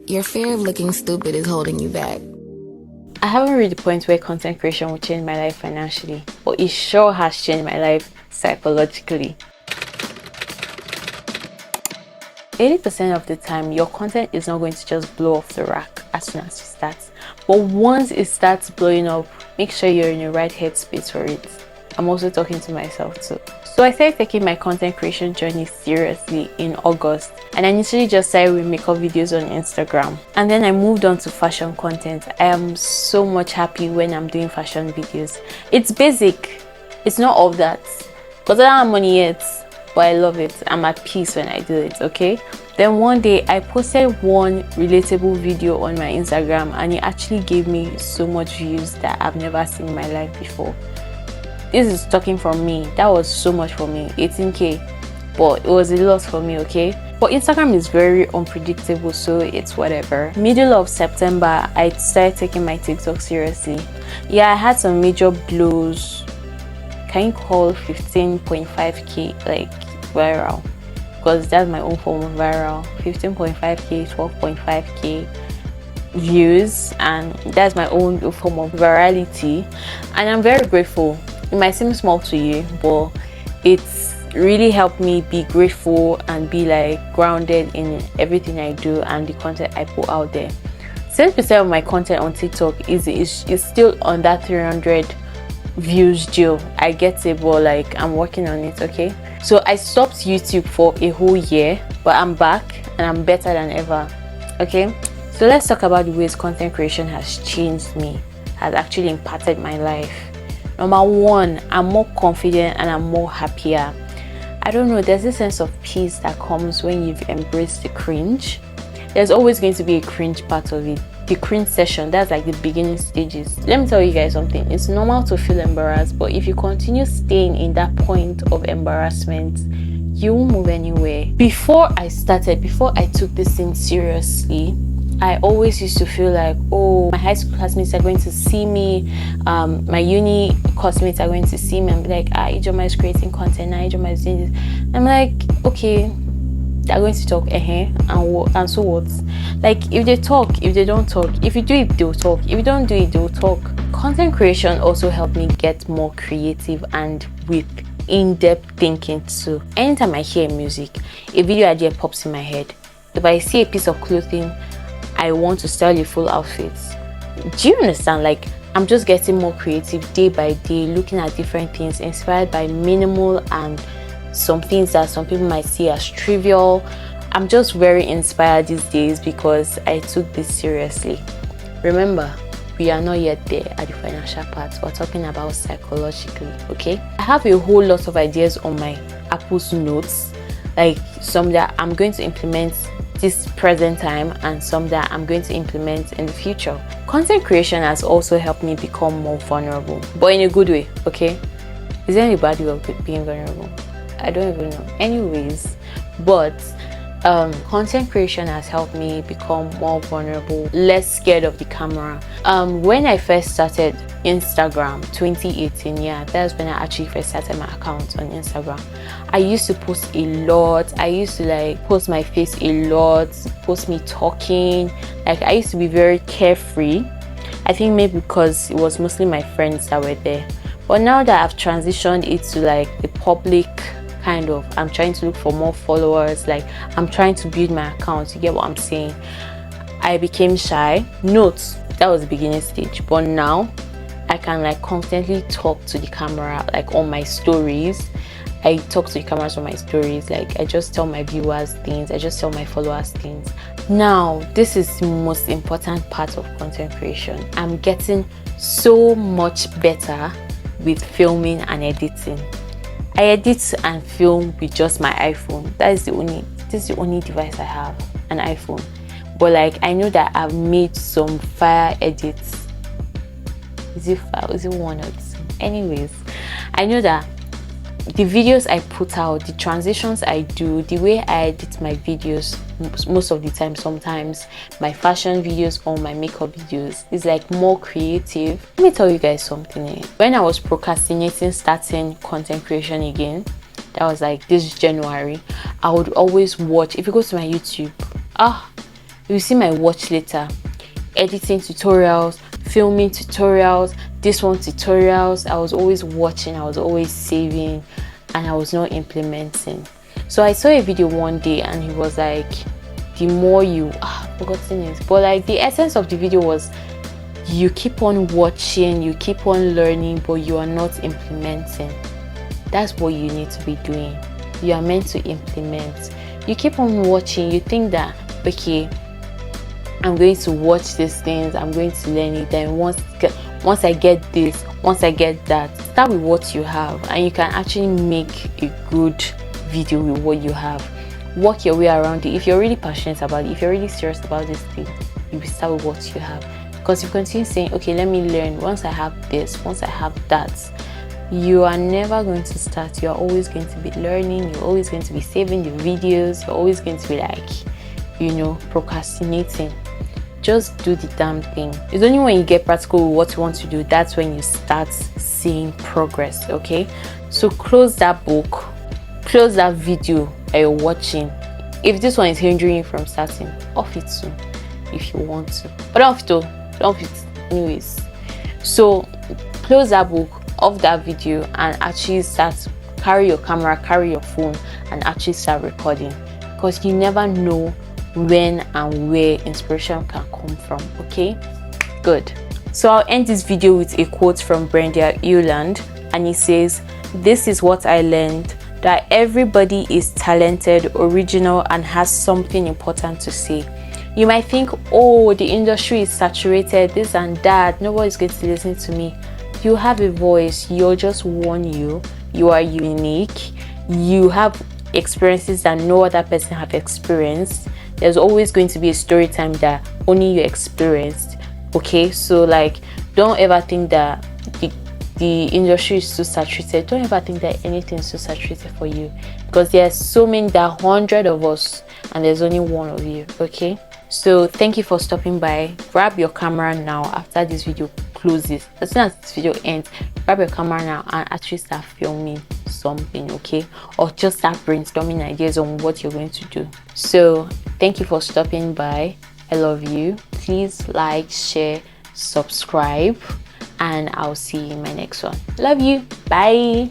Your fear of looking stupid is holding you back. I haven't reached the point where content creation will change my life financially, but it sure has changed my life psychologically. 80% of the time, your content is not going to just blow off the rack as soon as you start. But once it starts blowing up, make sure you're in the right headspace for it. I'm also talking to myself too. So I started taking my content creation journey seriously in August, and I initially just started with makeup videos on Instagram, and then I moved on to fashion content. I am so much happy when I'm doing fashion videos. It's basic, it's not all that, because I don't have money yet, but I love it. I'm at peace when I do it, okay? Then one day I posted one relatable video on my Instagram, and it actually gave me so much views that I've never seen in my life before. This is talking from me. That was so much for me, 18k, but it was a lot for me, okay? But Instagram is very unpredictable, so it's whatever. Middle of September, I started taking my TikTok seriously. Yeah, I had some major blows. Can you call 15.5k like viral? Because that's my own form of viral. 15.5k, 12.5k views, and that's my own form of virality, and I'm very grateful. It might seem small to you, but it's really helped me be grateful and be like grounded in everything I do and the content I put out there. 70% of my content on TikTok is still on that 300 views deal. I get it, but like I'm working on it, okay? So I stopped YouTube for a whole year, but I'm back and I'm better than ever, okay? So let's talk about the ways content creation has changed me, has actually impacted my life. Number one, I'm more confident and I'm more happier. I don't know, there's this sense of peace that comes when you've embraced the cringe. There's always going to be a cringe part of it. The cringe session, that's like the beginning stages. Let me tell you guys something. It's normal to feel embarrassed, but if you continue staying in that point of embarrassment, you won't move anywhere. Before I took this thing seriously, I always used to feel like, oh, my high school classmates are going to see me, my uni classmates are going to see me and be like, Ijoma is creating content, Ijoma is doing this. I'm like, okay, they're going to talk, and so what? Like, if they talk, if they don't talk, if you do it, they'll talk. If you don't do it, they'll talk. Content creation also helped me get more creative and with in-depth thinking too. Anytime I hear music, a video idea pops in my head. If I see a piece of clothing, I want to style a full outfit. Do you understand? Like, I'm just getting more creative day by day, looking at different things, inspired by minimal and some things that some people might see as trivial. I'm just very inspired these days because I took this seriously. Remember, we are not yet there at the financial part. We're talking about psychologically, okay? I have a whole lot of ideas on my Apple's notes, like some that I'm going to implement this present time and some that I'm going to implement in the future. Content creation has also helped me become more vulnerable, but in a good way, okay? Is there any bad way of being vulnerable? I don't even know. Anyways, but content creation has helped me become more vulnerable, less scared of the camera. When I first started Instagram, 2018, yeah, that's when I actually first started my account on Instagram. I used to post a lot. I used to like post my face a lot, post me talking. Like, I used to be very carefree. I think maybe because it was mostly my friends that were there. But now that I've transitioned it to like the public kind of, I'm trying to look for more followers, like I'm trying to build my account, you get what I'm saying? I became shy. Note, that was the beginning stage, but now I can like constantly talk to the camera, like on my stories. I talk to the cameras on my stories, like I just tell my viewers things, I just tell my followers things. Now, this is the most important part of content creation. I'm getting so much better with filming and editing. I edit and film with just my iPhone. This is the only device I have, an iPhone. But like, I know that I've made some fire edits. Is it one or two? Anyways, I know that the videos I put out, the transitions I do, the way I edit my videos, most of the time, sometimes my fashion videos or my makeup videos is like more creative. Let me tell you guys something. When I was procrastinating starting content creation again, that was like this January, I would always watch, if you go to my YouTube, You see my watch later, editing tutorials, filming tutorials, this one tutorials. I was always watching, I was always saving, and I was not implementing. So I saw a video one day and he was like, the more you forgotten it, but like the essence of the video was, you keep on watching, you keep on learning, but you are not implementing. That's what you need to be doing. You are meant to implement. You keep on watching, you think that, okay, I'm going to watch these things, I'm going to learn it, then once I get this, once I get that. Start with what you have, and you can actually make a good video with what you have. Work your way around it. If you're really passionate about it, if you're really serious about this thing, you will start with what you have. Because if you continue saying, okay, let me learn, once I have this, once I have that, you are never going to start. You're always going to be learning, you're always going to be saving the videos, you're always going to be like, procrastinating. Just do the damn thing. It's only when you get practical with what you want to do, that's when you start seeing progress. Okay, so close that book, close that video that you're watching. If this one is hindering you from starting, off it soon if you want to, but don't off it anyways. So close that book, off that video, and actually start, carry your camera, carry your phone, and actually start recording, because you never know when and where inspiration can come from. Okay, good. So I'll end this video with a quote from Brenda Euland, and it says, "This is what I learned, that everybody is talented, original, and has something important to say. You might think, oh, the industry is saturated, this and that, nobody's going to listen to me. You have a voice, you're just one you are unique, you have experiences that no other person have experienced. There's always going to be a story time that only you experienced." Okay, so like, don't ever think that the industry is so saturated. Don't ever think that anything is so saturated for you, because there's so many, there are 100 of us and there's only one of you. Okay, so thank you for stopping by. Grab your camera now after this video closes. As soon as this video ends, grab your camera now and actually start filming something. Okay, or just start brainstorming ideas on what you're going to do. So thank you for stopping by. I love you. Please like, share, subscribe, and I'll see you in my next one. Love you. Bye.